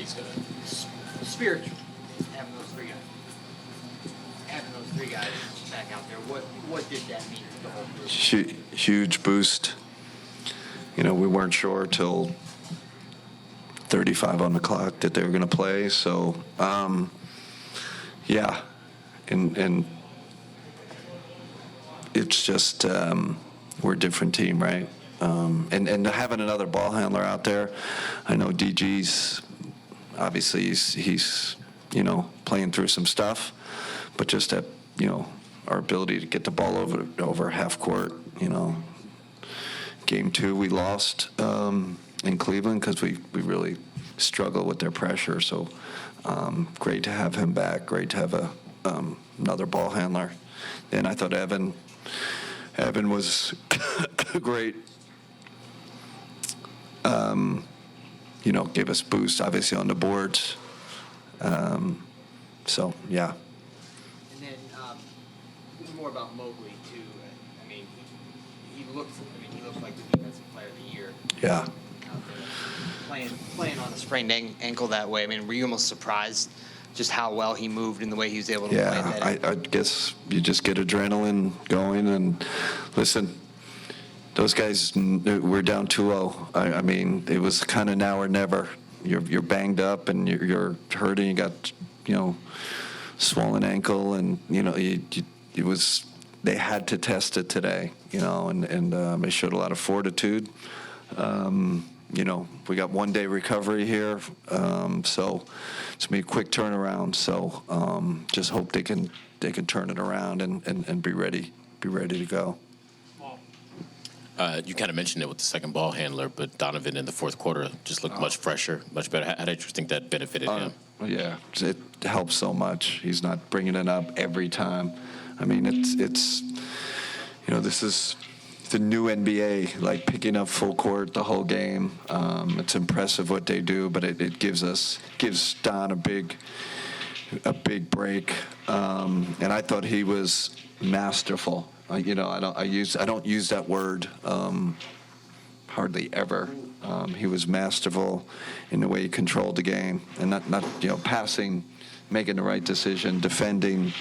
he's going to spiritual having those three guys back out there. What did that mean to the whole group? Huge boost. We weren't sure till 35 on the clock that they were going to play. So, yeah, and it's just we're a different team, right? And having another ball handler out there, I know DG's obviously he's playing through some stuff, but just that our ability to get the ball over half court. Game 2 we lost in Cleveland because we really struggle with their pressure. So great to have him back. Great to have another ball handler. And I thought Evan was great. Gave us boost, obviously, on the boards. So, yeah. And then more about Mobley, too. I mean, he looks like the defensive player of the year. Yeah. Out there playing on a sprained ankle that way. I mean, were you almost surprised just how well he moved and the way he was able to play that? I guess you just get adrenaline going. And listen, those guys, we're down 2-0. I mean, it was kind of now or never. You're banged up and you're hurting. You got, swollen ankle, and it was. They had to test it today, and they showed a lot of fortitude. We got 1 day recovery here, so it's gonna be a quick turnaround. So just hope they can turn it around and be ready to go. You kind of mentioned it with the second ball handler, but Donovan in the fourth quarter just looked much fresher, much better. How did you think that benefited him? Yeah, it helps so much. He's not bringing it up every time. I mean, it's this is the new NBA, like picking up full court the whole game. It's impressive what they do, but it gives Don a big break. And I thought he was masterful. I don't use that word hardly ever. He was masterful in the way he controlled the game, and not passing, making the right decision, defending.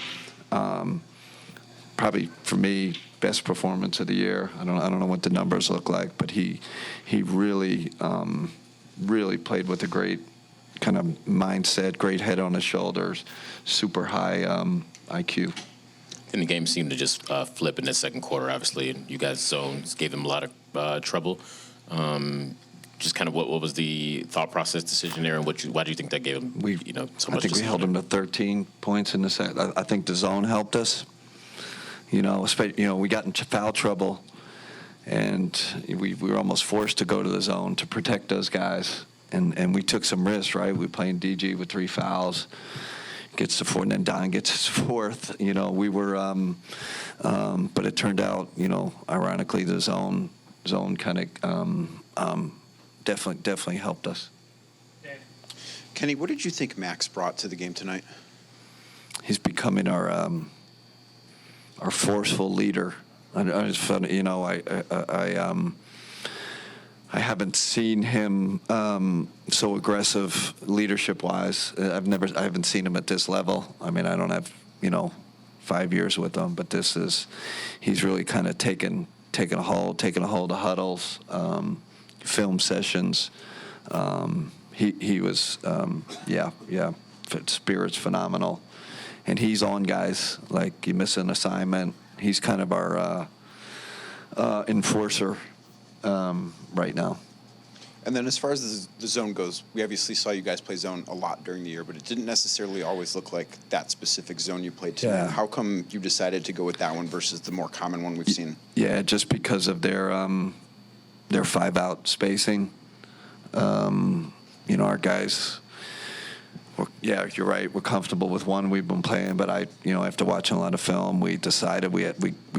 Probably for me, best performance of the year. I don't know what the numbers look like, but he really played with a great kind of mindset, great head on his shoulders, super high IQ. And the game seemed to just flip in the second quarter, obviously, and you guys' zones gave him a lot of trouble. Just kind of what was the thought process decision there, and why do you think that gave him so much? I think we held him to 13 points in the second. I think the zone helped us. We got into foul trouble, and we were almost forced to go to the zone to protect those guys, and we took some risks, right? We were playing DG with 3 fouls. Gets to 4, and then Don gets his 4th. We were, but it turned out, ironically, the zone kind of definitely helped us. Kenny, what did you think Max brought to the game tonight? He's becoming our forceful leader. It's funny, I haven't seen him so aggressive leadership-wise. I haven't seen him at this level. I mean, I don't have 5 years with him, but he's really kind of taken a hold of huddles, film sessions. He was spirit's phenomenal, and he's on guys like you miss an assignment. He's kind of our enforcer. Right now. And then as far as the zone goes, we obviously saw you guys play zone a lot during the year, but it didn't necessarily always look like that specific zone you played tonight. Yeah. How come you decided to go with that one versus the more common one we've seen? Yeah, just because of their 5-out spacing. Our guys, you're right. We're comfortable with one we've been playing, but after watching a lot of film, we decided we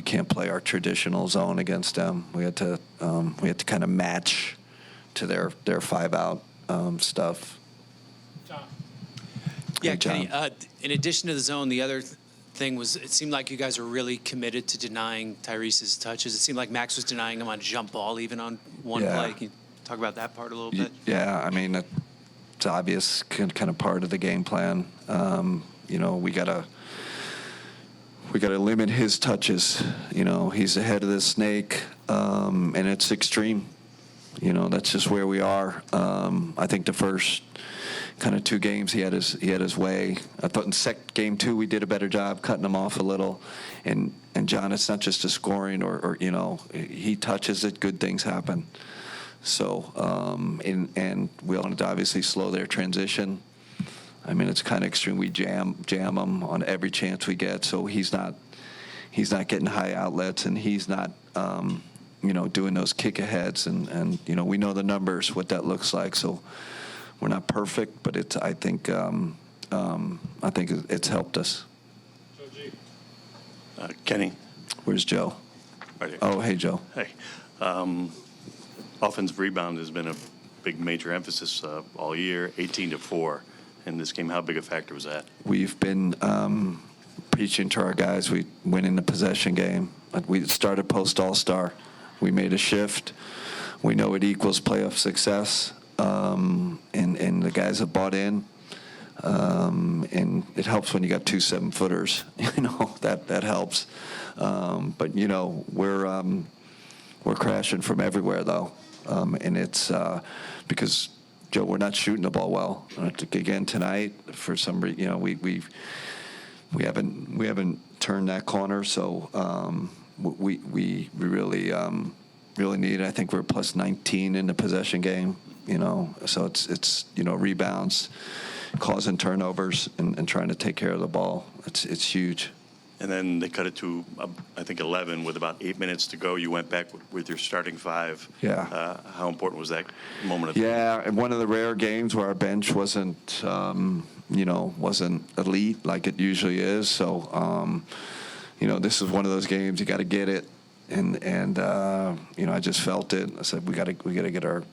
can't play our traditional zone against them. We had to kind of match to their 5-out stuff. John. Yeah, Hey, John. Kenny. In addition to the zone, the other thing was it seemed like you guys were really committed to denying Tyrese's touches. It seemed like Max was denying him on jump ball, even on one play. Can you talk about that part a little bit? Yeah, I mean, it's obvious kind of part of the game plan. We gotta limit his touches. He's the head of the snake, and it's extreme. That's just where we are. I think the first kind of 2 games he had his way. I thought in game 2 we did a better job cutting him off a little. And John, it's not just a scoring or he touches it, good things happen. So and we wanted to obviously slow their transition. I mean, it's kind of extreme. We jam him on every chance we get. So he's not getting high outlets, and he's not doing those kick aheads. And we know the numbers, what that looks like. So we're not perfect, but I think it's helped us. Kenny. Where's Joe? Right here. Oh, hey, Joe. Hey. Offensive rebound has been a big major emphasis all year, 18-4 in this game. How big a factor was that? We've been preaching to our guys. We went in the possession game. We started post All-Star. We made a shift. We know it equals playoff success, and the guys have bought in. And it helps when you got 2 7-footers. That helps. But we're crashing from everywhere though, and it's because Joe, we're not shooting the ball well. Again tonight, for some reason, we haven't turned that corner. So we really need it. I think we're plus 19 in the possession game. So it's rebounds, causing turnovers, and trying to take care of the ball. It's huge. And then they cut it to, I think, 11 with about 8 minutes to go. You went back with your starting 5. Yeah. How important was that moment? Yeah, and one of the rare games where our bench wasn't elite like it usually is. So, this is one of those games you got to get it, and I just felt it. I said we got to get our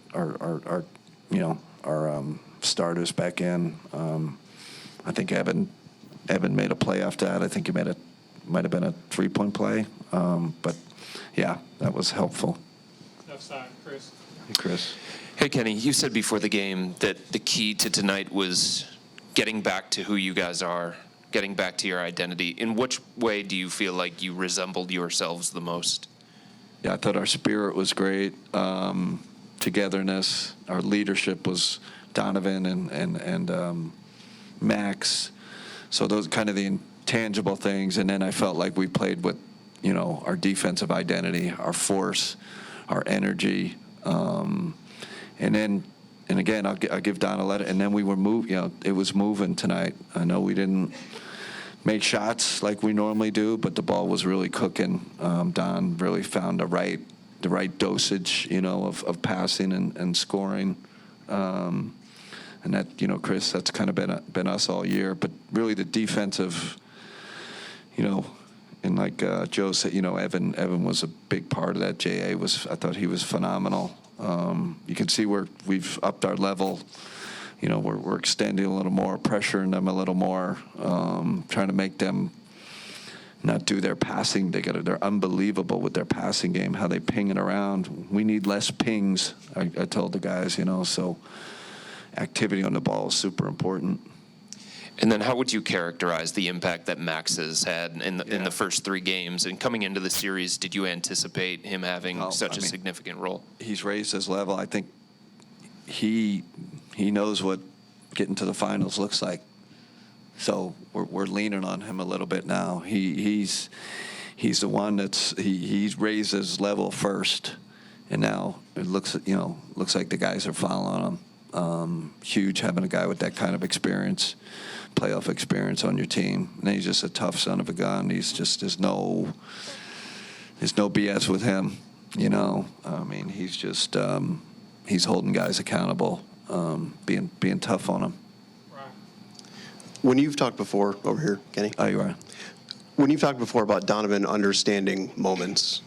starters back in. I think Evan made a play after that. I think he might have been a 3-point play, but yeah, that was helpful. Left side, Chris. Hey, Chris. Hey, Kenny, you said before the game that the key to tonight was getting back to who you guys are, getting back to your identity. In which way do you feel like you resembled yourselves the most? Yeah, I thought our spirit was great. Togetherness, our leadership was Donovan and Max. So those kind of the intangible things. And then I felt like we played with, our defensive identity, our force, our energy. And again, I'll give Don a letter. And then we were it was moving tonight. I know we didn't make shots like we normally do, but the ball was really cooking. Don really found the right dosage, of passing and scoring. And that, Chris, that's kind of been us all year. But really the defensive, and like Joe said, Evan was a big part of that. I thought he was phenomenal. You can see we've upped our level. We're extending a little more, pressuring them a little more, trying to make them not do their passing. They're unbelievable with their passing game, how they ping it around. We need less pings, I told the guys, so activity on the ball is super important. And then how would you characterize the impact that Max has had in the first 3 games? And coming into the series, did you anticipate him having such a significant role? He's raised his level. I think he knows what getting to the finals looks like. So we're leaning on him a little bit now. He's the one he's raised his level first, and now it looks like the guys are following him. Huge having a guy with that kind of experience, playoff experience on your team. And he's just a tough son of a gun. There's no BS with him. I mean, he's just he's holding guys accountable, being tough on them. When you've talked before, over here, Kenny. Oh, you are. When you've talked before about Donovan understanding moments,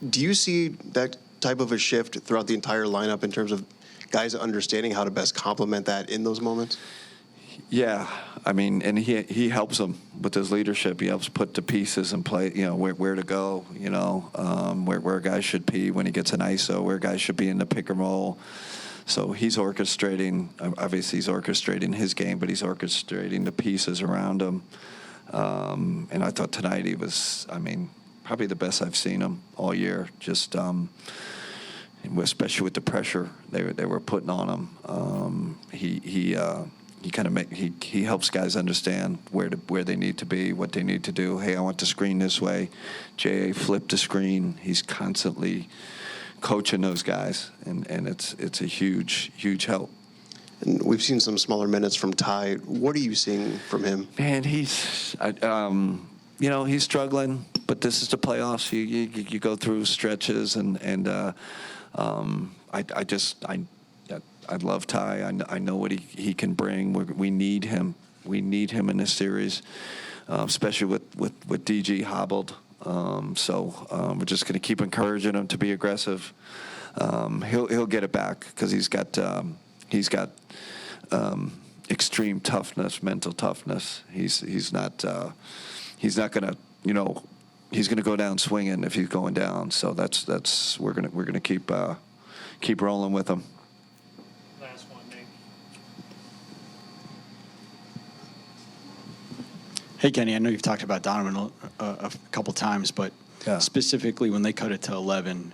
do you see that type of a shift throughout the entire lineup in terms of guys understanding how to best complement that in those moments? Yeah, I mean, and he helps them with his leadership. He helps put the pieces in play, where to go, where guys should be when he gets an ISO, where guys should be in the pick and roll. So he's orchestrating, obviously he's orchestrating his game, but he's orchestrating the pieces around him. And I thought tonight he was, probably the best I've seen him all year. Just, especially with the pressure they were putting on him. He helps guys understand where they need to be, what they need to do. Hey, I want the screen this way. J.A. flipped the screen. He's constantly coaching those guys, and it's a huge help. And we've seen some smaller minutes from Ty. What are you seeing from him? Man, he's struggling, but this is the playoffs. You go through stretches, and I love Ty. I know what he can bring. We need him. We need him in this series, especially with DG hobbled. So we're just going to keep encouraging him to be aggressive. He'll get it back because he's got extreme toughness, mental toughness. He's not going to he's going to go down swinging if he's going down. So that's we're going to keep rolling with him. Last one, Nate. Hey, Kenny, I know you've talked about Donovan a couple times, but Yeah. specifically when they cut it to 11,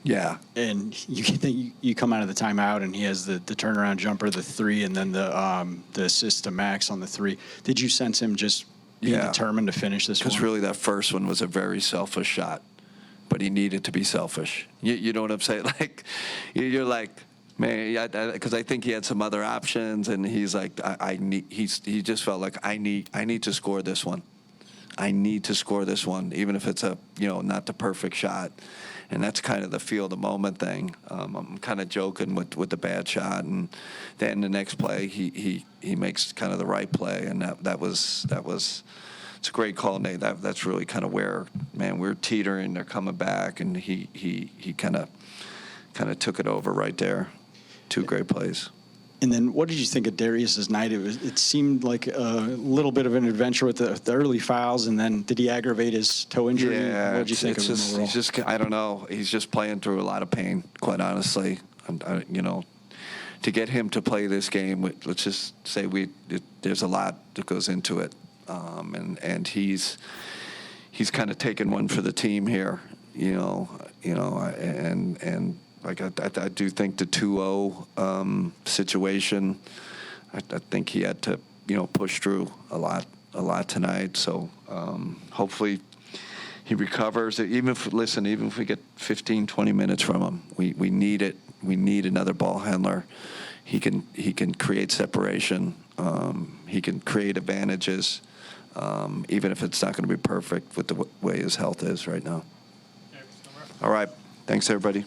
Yeah. and you come out of the timeout and he has the turnaround jumper, the three, and then the assist to Max on the three. Did you sense him just being determined to finish this one? Because really that first one was a very selfish shot, but he needed to be selfish. You know what I'm saying? Like, you're like, man, because I think he had some other options, and he's like, he just felt like I need to score this one. I need to score this one, even if it's not the perfect shot. And that's kind of the feel of the moment thing. I'm kind of joking with the bad shot, and then the next play he makes kind of the right play, and that was it's a great call, Nate. That's really kind of where, man, we're teetering. They're coming back, and he kind of took it over right there. Two great plays. And then what did you think of Darius's night? It seemed like a little bit of an adventure with the early fouls, and then did he aggravate his toe injury? Yeah, What did you think of him overall? he's just, I don't know. He's just playing through a lot of pain, quite honestly. To get him to play this game, let's just say there's a lot that goes into it, and he's kind of taken one for the team here, and. Like I do think the 2-0 situation, I think he had to push through a lot tonight. So hopefully he recovers. Even if we get 15, 20 minutes from him, we need it. We need another ball handler. He can create separation. He can create advantages, even if it's not going to be perfect with the way his health is right now. All right. Thanks, everybody.